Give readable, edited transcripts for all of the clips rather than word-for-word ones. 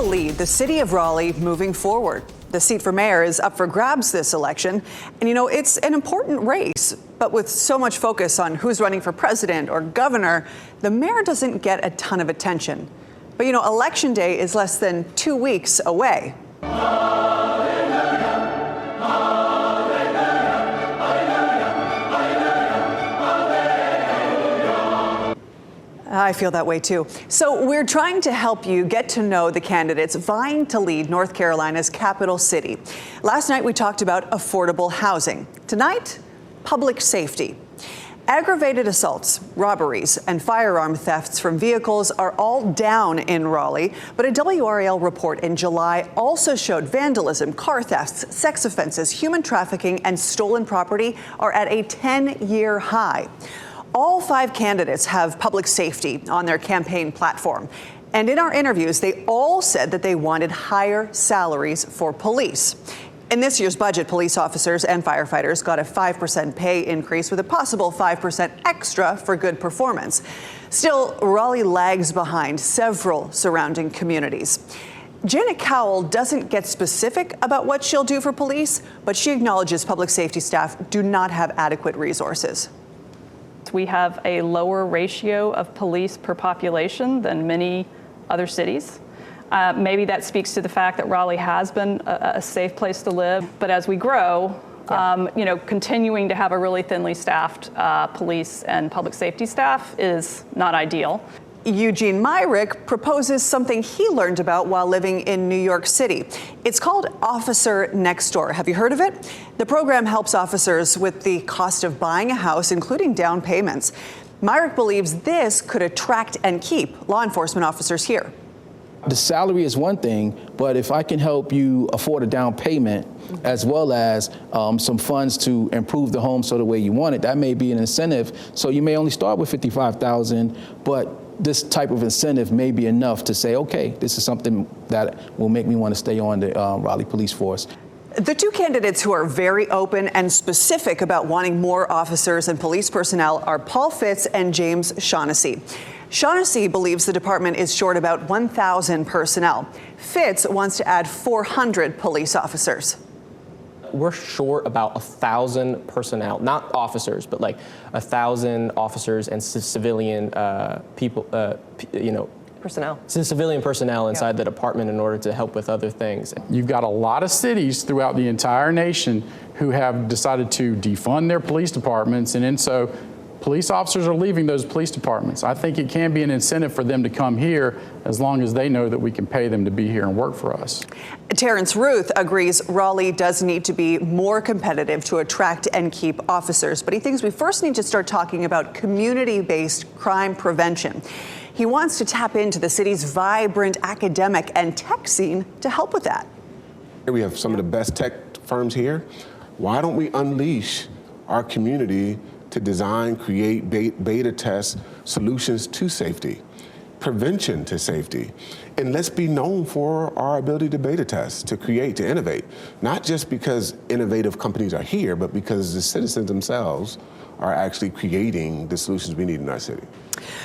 will lead the city of Raleigh moving forward? The seat for mayor is up for grabs this election. And it's an important race, but with so much focus on who's running for president or governor, the mayor doesn't get a ton of attention. But election day is less than 2 weeks away. I feel that way too. So we're trying to help you get to know the candidates vying to lead North Carolina's capital city. Last night we talked about affordable housing. Tonight, public safety. Aggravated assaults, robberies, and firearm thefts from vehicles are all down in Raleigh, but a WRAL report in July also showed vandalism, car thefts, sex offenses, human trafficking, and stolen property are at a 10-year high. All 5 candidates have public safety on their campaign platform. And in our interviews, they all said that they wanted higher salaries for police. In this year's budget, police officers and firefighters got a 5% pay increase with a possible 5% extra for good performance. Still, Raleigh lags behind several surrounding communities. Janet Cowell doesn't get specific about what she'll do for police, but she acknowledges public safety staff do not have adequate resources. We have a lower ratio of police per population than many other cities. Maybe that speaks to the fact that Raleigh has been a safe place to live. But as we grow, continuing to have a really thinly staffed police and public safety staff is not ideal. Eugene Myrick proposes something he learned about while living in New York City. It's called Officer Next Door. Have you heard of it? The program helps officers with the cost of buying a house, including down payments. Myrick believes this could attract and keep law enforcement officers here. The salary is one thing, but if I can help you afford a down payment as well as some funds to improve the home so the way you want it, that may be an incentive. So you may only start with $55,000, but this type of incentive may be enough to say, okay, this is something that will make me want to stay on the Raleigh Police Force. The 2 candidates who are very open and specific about wanting more officers and police personnel are Paul Fitz and James Shaughnessy. Shaughnessy believes the department is short about 1,000 personnel. Fitz wants to add 400 police officers. We're short about 1,000 personnel, not officers, but like 1,000 officers and civilian people, civilian personnel inside the department in order to help with other things. You've got a lot of cities throughout the entire nation who have decided to defund their police departments, and so police officers are leaving those police departments. I think it can be an incentive for them to come here as long as they know that we can pay them to be here and work for us. Terrance Ruth agrees Raleigh does need to be more competitive to attract and keep officers, but he thinks we first need to start talking about community-based crime prevention. He wants to tap into the city's vibrant academic and tech scene to help with that. We have some of the best tech firms here. Why don't we unleash our community to design, create, beta test solutions to safety, prevention to safety. And let's be known for our ability to beta test, to create, to innovate. Not just because innovative companies are here, but because the citizens themselves are actually creating the solutions we need in our city.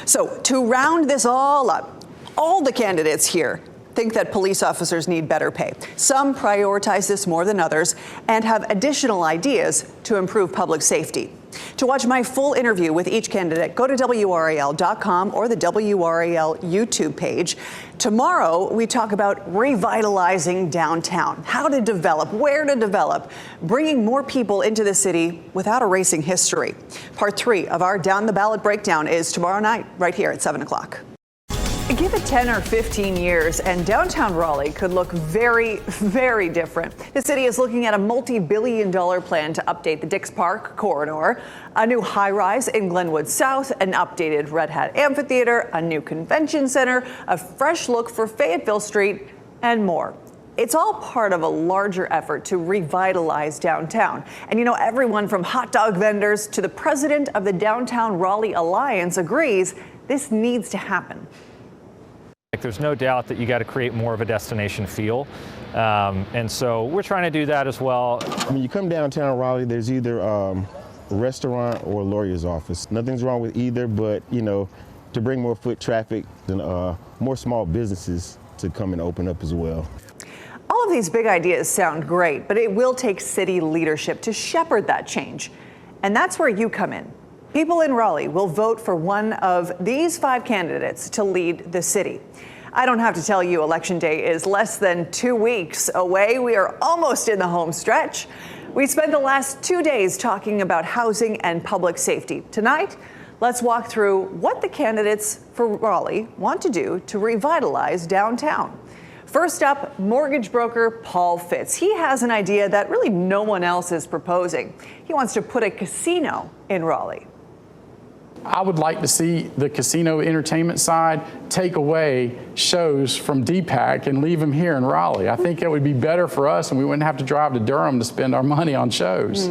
So to round this all up, all the candidates here think that police officers need better pay. Some prioritize this more than others and have additional ideas to improve public safety. To watch my full interview with each candidate, go to WRAL.com or the WRAL YouTube page. Tomorrow, we talk about revitalizing downtown, how to develop, where to develop, bringing more people into the city without erasing history. Part 3 of our Down the Ballot breakdown is tomorrow night, right here at 7 o'clock. Give it 10 or 15 years and downtown Raleigh could look very, very different. The city is looking at a multi-billion-dollar plan to update the Dix Park corridor, a new high-rise in Glenwood South, an updated Red Hat Amphitheater, a new convention center, a fresh look for Fayetteville Street, and more. It's all part of a larger effort to revitalize downtown. And everyone from hot dog vendors to the president of the Downtown Raleigh Alliance agrees this needs to happen. There's no doubt that you got to create more of a destination feel. And so we're trying to do that as well. When you come downtown Raleigh, there's either a restaurant or a lawyer's office. Nothing's wrong with either, but to bring more foot traffic and more small businesses to come and open up as well. All of these big ideas sound great, but it will take city leadership to shepherd that change. And that's where you come in. People in Raleigh will vote for one of these 5 candidates to lead the city. I don't have to tell you, Election Day is less than 2 weeks away. We are almost in the home stretch. We spent the last 2 days talking about housing and public safety. Tonight, let's walk through what the candidates for Raleigh want to do to revitalize downtown. First up, mortgage broker Paul Fitz. He has an idea that really no one else is proposing. He wants to put a casino in Raleigh. I would like to see the casino entertainment side take away shows from DPAC and leave them here in Raleigh. I think it would be better for us and we wouldn't have to drive to Durham to spend our money on shows.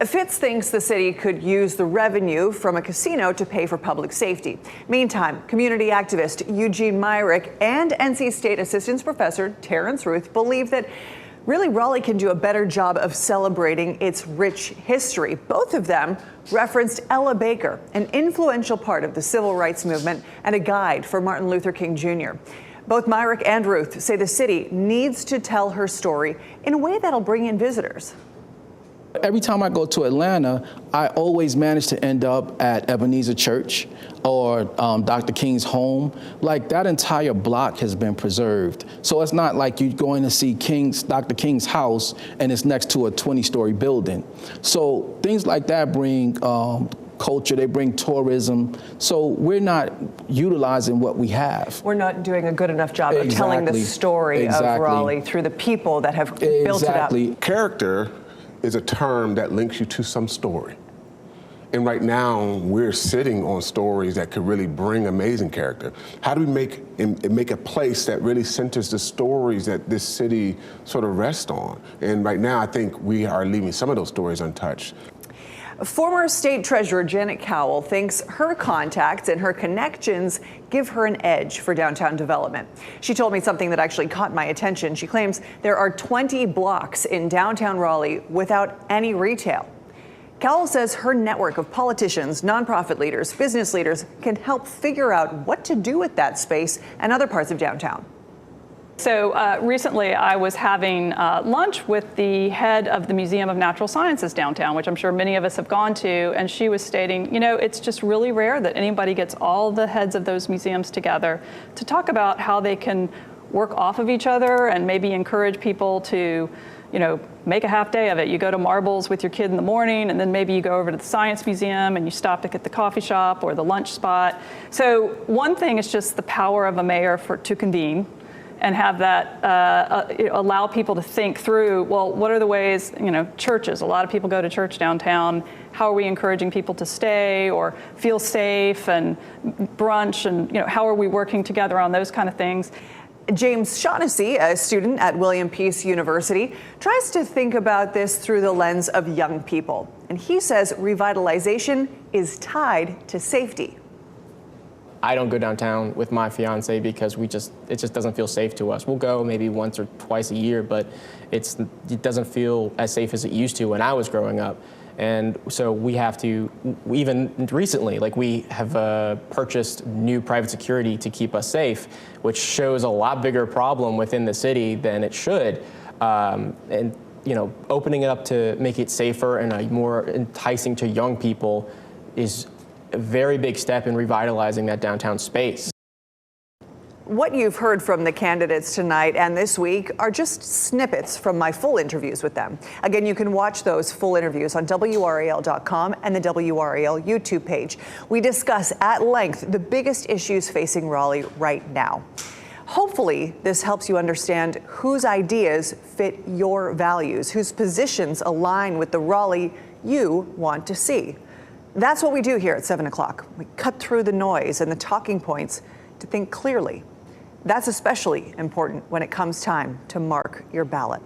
Fitz thinks the city could use the revenue from a casino to pay for public safety. Meantime, community activist Eugene Myrick and NC State Assistant Professor Terrance Ruth believe that really Raleigh can do a better job of celebrating its rich history. Both of them referenced Ella Baker, an influential part of the civil rights movement and a guide for Martin Luther King Jr. Both Myrick and Ruth say the city needs to tell her story in a way that'll bring in visitors. Every time I go to Atlanta, I always manage to end up at Ebenezer Church or Dr. King's home. Like, that entire block has been preserved. So it's not like you're going to see Dr. King's house and it's next to a 20-story building. So things like that bring culture, they bring tourism. So we're not utilizing what we have. We're not doing a good enough job of telling the story of Raleigh through the people that have built it up. Character is a term that links you to some story. And right now, we're sitting on stories that could really bring amazing character. How do we make a place that really centers the stories that this city sort of rests on? And right now, I think we are leaving some of those stories untouched. Former State Treasurer Janet Cowell thinks her contacts and her connections give her an edge for downtown development. She told me something that actually caught my attention. She claims there are 20 blocks in downtown Raleigh without any retail. Cowell says her network of politicians, nonprofit leaders, business leaders can help figure out what to do with that space and other parts of downtown. So recently I was having lunch with the head of the Museum of Natural Sciences downtown, which I'm sure many of us have gone to, and she was stating, you know, it's just really rare that anybody gets all the heads of those museums together to talk about how they can work off of each other and maybe encourage people to, you know, make a half day of it. You go to Marbles with your kid in the morning, and then maybe you go over to the Science Museum and you stop at the coffee shop or the lunch spot. So one thing is just the power of a mayor to convene and have that allow people to think through, well, what are the ways, you know, churches, a lot of people go to church downtown. How are we encouraging people to stay or feel safe, and brunch, and, you know, how are we working together on those kind of things? James Shaughnessy, a student at William Peace University, tries to think about this through the lens of young people. And he says revitalization is tied to safety. I don't go downtown with my fiance because it just doesn't feel safe to us. We'll go maybe once or twice a year, but it doesn't feel as safe as it used to when I was growing up. And so we have to, even recently, like, we have purchased new private security to keep us safe, which shows a lot bigger problem within the city than it should. And, you know, opening it up to make it safer and more enticing to young people is a very big step in revitalizing that downtown space. What you've heard from the candidates tonight and this week are just snippets from my full interviews with them. Again, you can watch those full interviews on WRAL.com and the WRAL YouTube page. We discuss at length the biggest issues facing Raleigh right now. Hopefully, this helps you understand whose ideas fit your values, whose positions align with the Raleigh you want to see. That's what we do here at 7 o'clock. We cut through the noise and the talking points to think clearly. That's especially important when it comes time to mark your ballot.